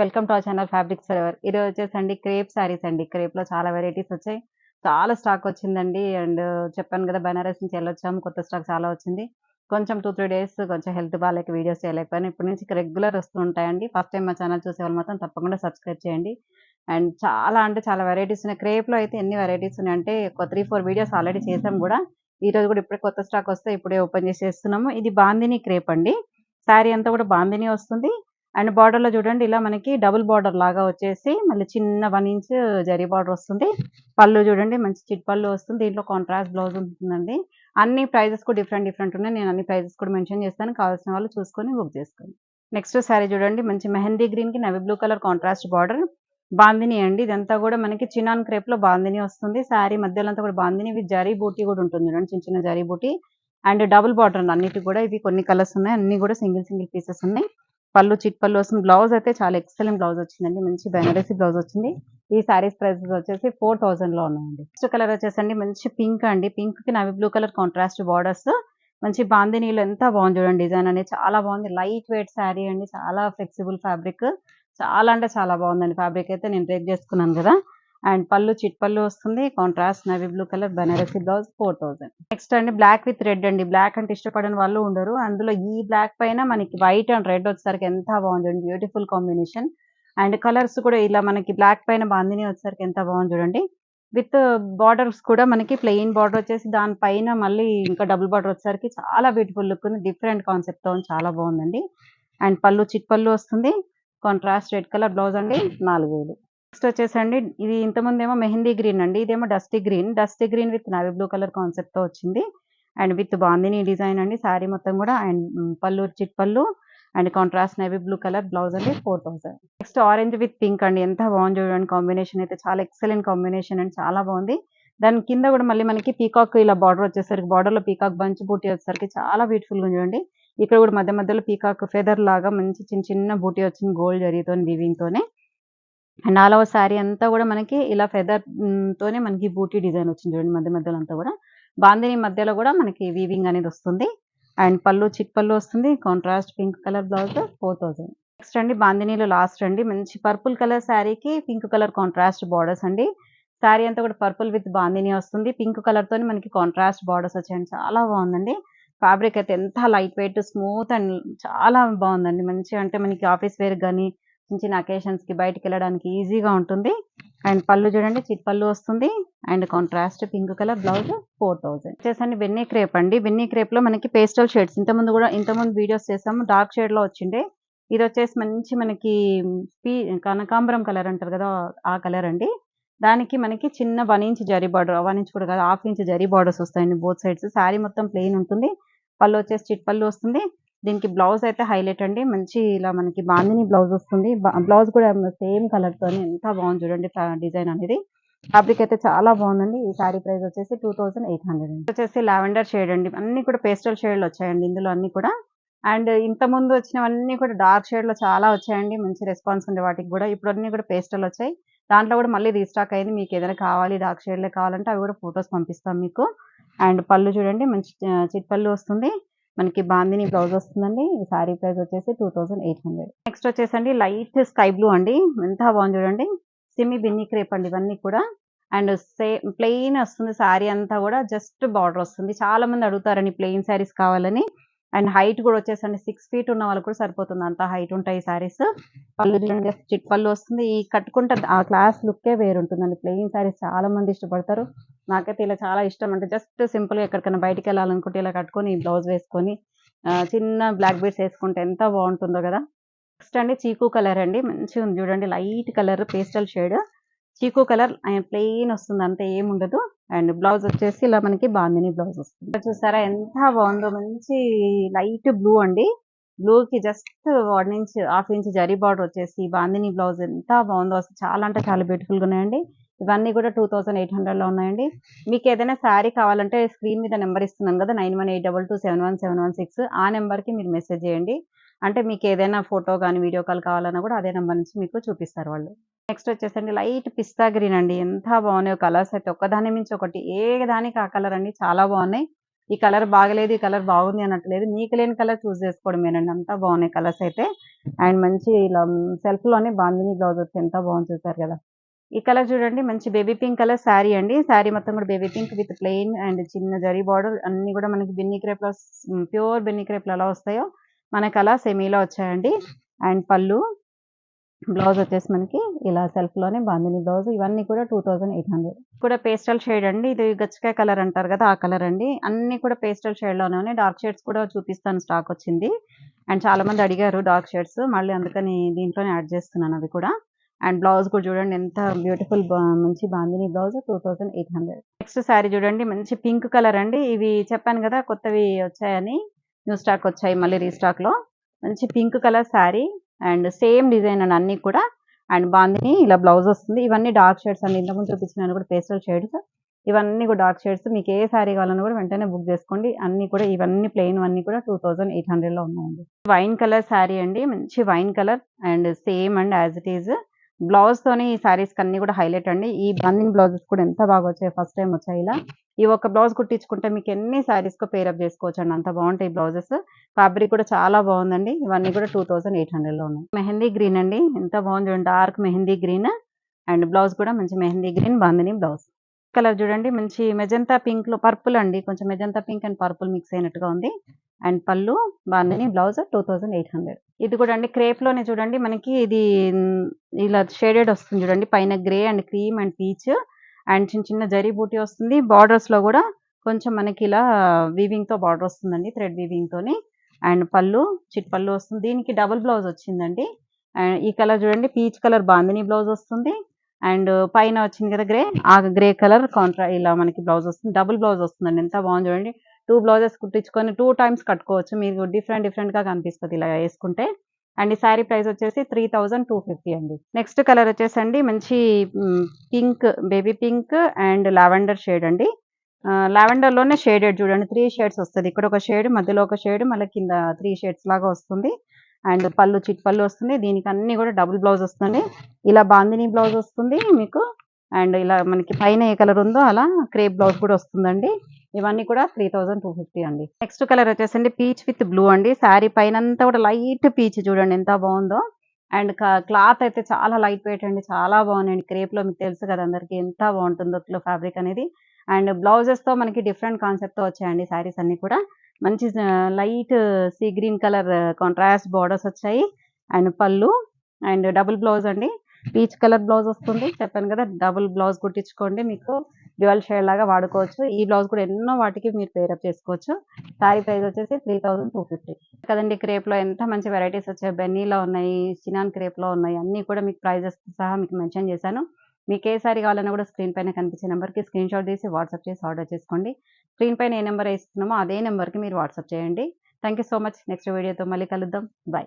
Welcome to our channel fabrics forever. ఈరోజు వచ్చేసండి crepe saris అండి. క్రేప్‌లో చాలా వెరైటీస్ వచ్చాయి. చాలా స్టాక్ వచ్చిందండి. అండ్ చెప్పాను కదా! బనారస్ నుంచి ఎళ్ళొచ్చాము. కొత్త స్టాక్ చాలా వచ్చింది. కొంచెం 2, 3 డేస్ కొంచెం హెల్త్ బాలేక వీడియోస్ చేయలేకపోయాను. ఇప్పటి నుంచి ఇక రెగ్యులర్ వస్తూ ఉంటాయండి. ఫస్ట్ టైమ్ మా ఛానల్ చూసేవాళ్ళు మాత్రం తప్పకుండా సబ్స్క్రైబ్ చేయండి. అండ్ చాలా అంటే చాలా వెరైటీస్ ఉన్నాయి. క్రేప్‌లో అయితే ఎన్ని వెరైటీస్ ఉన్నాయంటే ఒక 3, 4 వీడియోస్ ఆల్రెడీ చేసాం గూడా. ఈరోజు గూడా ఇప్పుడే కొత్త స్టాక్ వస్తే ఇప్పుడే ఓపెన్ చేసి చేస్తున్నాము. ఇది బాందిని క్రేప్ అండి. శారీ అంతా కూడా బాందిని వస్తుంది. అండ్ బార్డర్‌లో చూడండి ఇలా మనకి డబుల్ బార్డర్ లాగా వచ్చేసి మళ్ళీ చిన్న 1 ఇంచ్ జరీ బార్డర్ వస్తుంది. పళ్ళు చూడండి మంచి చిట్ పళ్ళు వస్తుంది. దీంట్లో కాంట్రాస్ట్ బ్లౌజ్ ఉంటుందండి. అన్ని ప్రైజెస్ కూడా డిఫరెంట్ డిఫరెంట్ ఉన్నాయి. నేను అన్ని ప్రైజెస్ కూడా మెన్షన్ చేస్తాను. కావాల్సిన వాళ్ళు చూసుకొని బుక్ చేసుకోండి. నెక్స్ట్ శారీ చూడండి మంచి మెహందీ గ్రీన్‌కి navy blue colour contrast border. Bandhani అండి. ఇదంతా కూడా మనకి చినాన్ క్రేప్‌లో బాందిని వస్తుంది. శారీ మధ్యలో అంతా కూడా బాందిని విత్ జరీ బూటీ కూడా ఉంటుంది చూడండి. చిన్న చిన్న జరీ బూటీ. అండ్ డబుల్ బార్డర్ అండి అన్నిటికి కూడా. ఇవి కొన్ని కలర్స్ ఉన్నాయి. అన్నీ కూడా సింగిల్ సింగిల్ పీసెస్ ఉన్నాయి. పళ్ళు చిట్ పళ్ళు వస్తుంది. బ్లౌజ్ అయితే చాలా ఎక్సలెంట్ బ్లౌజ్ వచ్చిందండి. మంచి బెనారసి బ్లౌజ్ వచ్చింది. ఈ సారీస్ ప్రైసెస్ వచ్చేసి 4000లో ఉన్నాయండి. నెక్స్ట్ కలర్ వచ్చేసండి మంచి పింక్ అండి. పింక్‌కి navy blue colour contrast borders. మంచి బాందినీలో ఎంత బాగుంది చూడండి డిజైన్ అనేది చాలా బాగుంది. లైట్ వెయిట్ శారీ అండి. చాలా ఫ్లెక్సిబుల్ ఫ్యాబ్రిక్. చాలా అంటే చాలా బాగుందండి. ఫ్యాబ్రిక్ అయితే నేను రేప్ చేసుకున్నాను కదా! అండ్ పళ్ళు చిట్ పళ్ళు వస్తుంది. Contrast navy blue colour Banarasi blouse 4000. Next అండి బ్లాక్ విత్ రెడ్ అండి. బ్లాక్ అంటే ఇష్టపడని వాళ్ళు ఉండరు. అందులో ఈ బ్లాక్ పైన మనకి వైట్ అండ్ రెడ్ వచ్చేసరికి ఎంత బాగుంది చూడండి. Beautiful combination. అండ్ కలర్స్ కూడా ఇలా మనకి బ్లాక్ పైన బాందిని వచ్చేసరికి ఎంత బాగుంది చూడండి. విత్ బార్డర్స్ కూడా మనకి ప్లెయిన్ బార్డర్ వచ్చేసి దాని పైన మళ్ళీ ఇంకా డబుల్ బార్డర్ వచ్చేసరికి చాలా బ్యూటిఫుల్ లుక్ ఉంది. డిఫరెంట్ కాన్సెప్ట్‌తో చాలా బాగుందండి. అండ్ పళ్ళు చిట్ పళ్ళు వస్తుంది. కాంట్రాస్ట్ రెడ్ కలర్ బ్లౌజ్ అండి 4000. నెక్స్ట్ వచ్చేసండి ఇది ఇంతకుముందేమో మెహందీ గ్రీన్ అండి. ఇదేమో dusty green. Dusty green with navy blue colour కాన్సెప్ట్‌తో వచ్చింది. అండ్ విత్ బాందిని డిజైన్ అండి. శారీ మొత్తం కూడా అండ్ పళ్ళు చిట్ పళ్ళు and contrast navy blue colour blouse అండి 4000. నెక్స్ట్ ఆరెంజ్ విత్ పింక్ అండి. ఎంత బాగుంది చూడండి కాంబినేషన్ అయితే చాలా ఎక్సలెంట్ కాంబినేషన్ అండి. చాలా బాగుంది. దాని కింద కూడా మళ్ళీ మనకి పీకాక్ ఇలా బార్డర్ వచ్చేసరికి బార్డర్‌లో పీకాక్ బంచ్ బూటీ వచ్చేసరికి చాలా బ్యూటిఫుల్‌గా ఉంది చూడండి. ఇక్కడ కూడా మధ్య మధ్యలో పీకాక్ ఫెదర్ లాగా మంచి చిన్న చిన్న బూటీ వచ్చింది గోల్డ్ జరీతోని వీవింగ్‌తోనే. అండ్ ఆల్ ఓవర్ శారీ అంతా కూడా మనకి ఇలా ఫెదర్ తోనే మనకి బూటీ డిజైన్ వచ్చింది చూడండి మధ్య మధ్యలో అంతా కూడా. బాందిని మధ్యలో కూడా మనకి వీవింగ్ అనేది వస్తుంది. అండ్ పళ్ళు చిట్ పళ్ళు వస్తుంది. Contrast pink colour blouse 4000. Next అండి బాందినిలో లాస్ట్ అండి మంచి పర్పుల్ కలర్ శారీకి పింక్ కలర్ కాంట్రాస్ట్ బార్డర్స్ అండి. శారీ అంతా కూడా పర్పుల్ విత్ బాందిని వస్తుంది. పింక్ కలర్ తోని మనకి కాంట్రాస్ట్ బార్డర్స్ వచ్చాయండి. చాలా బాగుందండి. ఫ్యాబ్రిక్ అయితే ఎంత లైట్ వెయిట్ స్మూత్ అండ్ చాలా బాగుందండి. మంచిగా అంటే మనకి ఆఫీస్ వేర్ గాని చిన్న చిన్న అకేషన్స్‌కి బయటికెళ్ళడానికి ఈజీగా ఉంటుంది. అండ్ పళ్ళు చూడండి చిట్ పళ్ళు వస్తుంది. And contrast pink colour blouse 4000. వచ్చేసండి బెన్నీ క్రేప్ అండి. బెన్నీ క్రేప్‌లో మనకి పేస్టల్ షేడ్స్ ఇంతకుముందు వీడియోస్ చేసాము. డార్క్ షేడ్‌లో వచ్చిండే. ఇదొచ్చేసి మంచి మనకి పీ కనకాంబరం కలర్ అంటారు కదా! ఆ కలర్ అండి. దానికి మనకి చిన్న 1 ఇంచ్ జరీ బార్డర్ 1 ఇంచ్ కూడా కాదు హాఫ్ ఇంచ్ జరీ బార్డర్స్ వస్తాయండి బోత్ సైడ్స్. శారీ మొత్తం ప్లెయిన్ ఉంటుంది. పళ్ళు వచ్చేసి చిట్ పళ్ళు వస్తుంది. దీనికి బ్లౌజ్ అయితే హైలైట్ అండి. మంచి ఇలా మనకి బాందిని బ్లౌజ్ వస్తుంది. బ్లౌజ్ కూడా సేమ్ కలర్‌తోని ఎంత బాగుంది చూడండి డిజైన్ అనేది. ఫ్యాబ్రిక్ అయితే చాలా బాగుందండి. ఈ సారీ ప్రైస్ వచ్చేసి 2800 అండి. వచ్చేసి లావెండర్ షేడ్ అండి. అన్నీ కూడా పేస్టల్ షేడ్‌లు వచ్చాయండి ఇందులో అన్నీ కూడా. అండ్ ఇంతకుముందు వచ్చినవన్నీ కూడా డార్క్ షేడ్‌లో చాలా వచ్చాయండి. మంచి రెస్పాన్స్ ఉండే వాటికి కూడా. ఇప్పుడు అన్నీ కూడా పేస్టల్ వచ్చాయి. దాంట్లో కూడా మళ్ళీ రీస్టాక్ అయింది. మీకు ఏదైనా కావాలి డార్క్ షేడ్‌లో కావాలంటే అవి కూడా ఫోటోస్ పంపిస్తాం మీకు. అండ్ పళ్ళు చూడండి మంచి చిట్ పళ్ళు వస్తుంది. మనకి బాందిని బ్లౌజ్ వస్తుందండి. ఈ సారీ ప్రైస్ వచ్చేసి 2800. నెక్స్ట్ వచ్చేసండి లైట్ స్కై బ్లూ అండి. ఎంత బాగుంది చూడండి. సెమీ బిన్నీ క్రేప్ అండి ఇవన్నీ కూడా. అండ్ ప్లెయిన్ వస్తుంది సారీ అంతా కూడా జస్ట్ బార్డర్ వస్తుంది. చాలా మంది అడుగుతారండి ప్లెయిన్ సారీస్ కావాలని. అండ్ హైట్ కూడా వచ్చేసండి 6 ఫీట్ ఉన్న వాళ్ళకి కూడా సరిపోతుంది. అంత హైట్ ఉంటాయి ఈ సారీస్. పళ్ళు చూడండి చిట్ పళ్ళు వస్తుంది. ఈ కట్టుకుంటే ఆ క్లాస్ లుక్కే వేరుంటుందండి. ప్లెయిన్ సారీస్ చాలా మంది ఇష్టపడతారు. నాకైతే ఇలా చాలా ఇష్టం. అంటే జస్ట్ సింపుల్‌గా ఎక్కడికైనా బయటికెళ్ళాలనుకుంటే ఇలా కట్టుకొని బ్లౌజ్ వేసుకొని చిన్న బ్లాక్ బీడ్స్ ఏసుకుంటే ఎంత బాగుంటుందో గదా! నెక్స్ట్ అండి చీకు కలర్ అండి. మంచిగుంది చూడండి. Light colour pastel shade. చీకు కలర్ ప్లెయిన్ వస్తుంది. అంతే ఏముండదు. అండ్ బ్లౌజ్ వచ్చేసి ఇలా మనకి బాందిని బ్లౌజ్ వస్తుంది. ఇక్కడ చూసారా ఎంత బాగుందో మంచి లైట్ బ్లూ అండి. బ్లూకి just 1 inch half inch zari border వచ్చేసి బాందిని బ్లౌజ్ ఎంత బాగుందో అసలు చాలా అంటే చాలా బ్యూటిఫుల్‌గా ఉన్నాయండి. ఇవన్నీ కూడా 2800లో ఉన్నాయండి. మీకు ఏదైనా శారీ కావాలంటే స్క్రీన్ మీద నంబర్ ఇస్తున్నాను కదా! 9182271716 ఆ నంబర్‌కి మీరు మెసేజ్ చేయండి. అంటే మీకు ఏదైనా ఫోటో గాని, వీడియో కాల్ కావాలన్నా కూడా అదే నంబర్ నుంచి మీకు చూపిస్తారు వాళ్ళు. నెక్స్ట్ వచ్చేసండి లైట్ పిస్తా గ్రీన్ అండి. ఎంత బాగున్నాయో కలర్స్ అయితే ఒక్కదాని మించి ఒకటి. ఏ దానికి ఆ కలర్ అండి చాలా బాగున్నాయి. ఈ కలర్ బాగలేదు, ఈ కలర్ బాగుంది అనట్లేదు. మీకు లేని కలర్ చూస్ చేసుకోవడమేనండి. అంతా బాగున్నాయి కలర్స్ అయితే. అండ్ మంచి ఇలా సెల్ఫ్‌లోనే బాందిని బ్లౌజ్ వచ్చి ఎంత బాగుంది చూసారు కదా! ఈ కలర్ చూడండి, మంచి బేబీ పింక్ కలర్ శారీ అండి. శారీ మొత్తం కూడా baby pink with plain and చిన్న జరీ బార్డర్ అన్నీ కూడా మనకి బిన్ని క్రేప్‌లో ప్యూర్ బిన్ని క్రేప్‌లో ఎలా వస్తాయో మనకి అలా సెమీలో వచ్చాయండి. అండ్ పళ్ళు, బ్లౌజ్ వచ్చేసి మనకి ఇలా సెల్ఫ్‌లోనే బాందిని బ్లౌజ్. ఇవన్నీ కూడా 2800 కూడా పేస్టల్ షేడ్ అండి. ఇది గచ్చకాయ కలర్ అంటారు కదా! ఆ కలర్ అండి. అన్నీ కూడా పేస్టల్ షేడ్‌లోనే ఉన్నాయి. డార్క్ షేడ్స్ కూడా చూపిస్తాను, స్టాక్ వచ్చింది. అండ్ చాలామంది అడిగారు డార్క్ షేడ్స్. మళ్ళీ అందుకని దీంట్లోనే యాడ్ చేస్తున్నాను అవి కూడా. అండ్ బ్లౌజ్ కూడా చూడండి ఎంత బ్యూటిఫుల్ మంచి బాందిని బ్లౌజ్ 2800. నెక్స్ట్ శారీ చూడండి, మంచి పింక్ కలర్ అండి. ఇవి చెప్పాను కదా కొత్తవి వచ్చాయని, న్యూ స్టాక్ వచ్చాయి మళ్ళీ రీస్టాక్‌లో. మంచి pink colour sari and same design అండి అన్నీ కూడా. అండ్ బాందిని ఇలా బ్లౌజ్ వస్తుంది. ఇవన్నీ డార్క్ షేడ్స్ అండి. ఇంతకుముందు చూపించినవి కూడా పేస్టల్ షేడ్స్. ఇవన్నీ కూడా డార్క్ షేడ్స్. మీకు ఏ శారీ కావాలన్నా కూడా వెంటనే బుక్ చేసుకోండి. అన్నీ కూడా ఇవన్నీ ప్లెయిన్ అన్నీ కూడా 2800లో ఉన్నాయండి. వైన్ కలర్ శారీ అండి. మంచి wine colour and same and as it is. బ్లౌజ్‌తోని ఈ శారీస్‌కి అన్నీ కూడా హైలైట్ అండి. ఈ బాందిని బ్లౌజెస్ కూడా ఎంత బాగా వచ్చాయి. ఫస్ట్ టైమ్ వచ్చాయి ఇలా. ఈ ఒక్క బ్లౌజ్ కుట్టించుకుంటే మీకు ఎన్ని శారీస్‌కో పేరప్ చేసుకోవచ్చండి. అంత బాగుంటాయి బ్లౌజెస్. ఫ్యాబ్రిక్ కూడా చాలా బాగుందండి. ఇవన్నీ కూడా 2800లో ఉన్నాయి. మెహందీ గ్రీన్ అండి. ఎంత బాగుంది చూడండి. Dark mehndi green and blouse కూడా మంచి mehndi green bandhani blouse. Colour చూడండి, మంచి మెజంతా పింక్‌లో పర్పుల్ అండి. కొంచెం magenta pink and purple mix అయినట్టుగా ఉంది. అండ్ పళ్ళు, బాందిని బ్లౌజ్ 2800. ఇది కూడా అండి క్రేప్‌లోనే చూడండి మనకి ఇది ఇలా షేడెడ్ వస్తుంది చూడండి. పైన grey and cream and peach and చిన్న చిన్న జరీ బూటీ వస్తుంది. బార్డర్స్‌లో కూడా కొంచెం మనకి ఇలా వీవింగ్‌తో బార్డర్ వస్తుందండి. థ్రెడ్ వీవింగ్‌తోని. అండ్ పళ్ళు, చిట్ పళ్ళు వస్తుంది. దీనికి డబుల్ బ్లౌజ్ వచ్చిందండి. ఈ కలర్ చూడండి, పీచ్ కలర్ బాందిని బ్లౌజ్ వస్తుంది. అండ్ పైన వచ్చింది కదా గ్రే, ఆ గ్రే కలర్ ఇలా మనకి బ్లౌజ్ వస్తుంది. డబుల్ బ్లౌజ్ వస్తుందండి. ఎంత బాగుంది చూడండి. 2 బ్లౌజెస్ కుట్టించుకొని 2 టైమ్స్ కట్టుకోవచ్చు. మీకు డిఫరెంట్‌గా కనిపిస్తది ఇలా వేసుకుంటే. అండ్ ఈ శారీ ప్రైస్ వచ్చేసి 3250 అండి. నెక్స్ట్ కలర్ వచ్చేసండి మంచి pink, baby pink and lavender shade అండి. లావెండర్‌లోనే షేడెడ్ చూడండి. 3 షేడ్స్ వస్తది. ఇక్కడ ఒక షేడ్, మధ్యలో ఒక షేడ్, మళ్ళీ కింద 3 షేడ్స్ లాగా వస్తుంది. అండ్ పళ్ళు, చిట్ పళ్ళు వస్తుంది. దీనికి అన్నీ కూడా డబుల్ బ్లౌజ్ వస్తుంది. ఇలా బాందిని బ్లౌజ్ వస్తుంది మీకు. అండ్ ఇలా మనకి పైన ఏ కలర్ ఉందో అలా క్రేప్ బ్లౌజ్ కూడా వస్తుందండి. ఇవన్నీ కూడా 3250 అండి. నెక్స్ట్ కలర్ వచ్చేసండి పీచ్ విత్ బ్లూ అండి. శారీ పైనంతా కూడా లైట్ పీచ్ చూడండి ఎంత బాగుందో. అండ్ క్లాత్ అయితే చాలా లైట్ వెయిట్ అండి. చాలా బాగున్నాయండి. క్రేప్‌లో మీకు తెలుసు కదా అందరికి ఎంత బాగుంటుందో ఫ్యాబ్రిక్ అనేది. అండ్ బ్లౌజెస్‌తో మనకి డిఫరెంట్ కాన్సెప్ట్‌తో వచ్చాయండి శారీస్ అన్నీ కూడా. మంచి light sea green colour contrast borders వచ్చాయి. అండ్ పళ్ళు అండ్ డబుల్ బ్లౌజ్ అండి. పీచ్ కలర్ బ్లౌజ్ వస్తుంది. చెప్పాను కదా డబుల్ బ్లౌజ్ కుట్టించుకోండి. మీకు డ్యూయల్ షేడ్ లాగా వాడుకోవచ్చు. ఈ బ్లౌజ్ కూడా ఎన్నో వాటికి మీరు పేరప్ చేసుకోవచ్చు. శారీ ప్రైస్ వచ్చేసి 3250 కదండి. క్రేప్‌లో ఎంత మంచి వెరైటీస్ వచ్చాయి. బెన్నీలో ఉన్నాయి, చినాన్ క్రేప్‌లో ఉన్నాయి. అన్నీ కూడా మీకు ప్రైజెస్‌తో సహా మీకు మెన్షన్ చేశాను. మీకు ఏ శారీ కావాలన్నా కూడా స్క్రీన్ పైన కనిపించే నెంబర్‌కి స్క్రీన్‌షాట్ తీసి వాట్సాప్ చేసి ఆర్డర్ చేసుకోండి. స్క్రీన్ పైన ఏ నెంబర్ ఇస్తున్నామో అదే నెంబర్‌కి మీరు వాట్సాప్ చేయండి. Thank you so much. Next వీడియోతో మళ్ళీ కలుద్దాం. బై.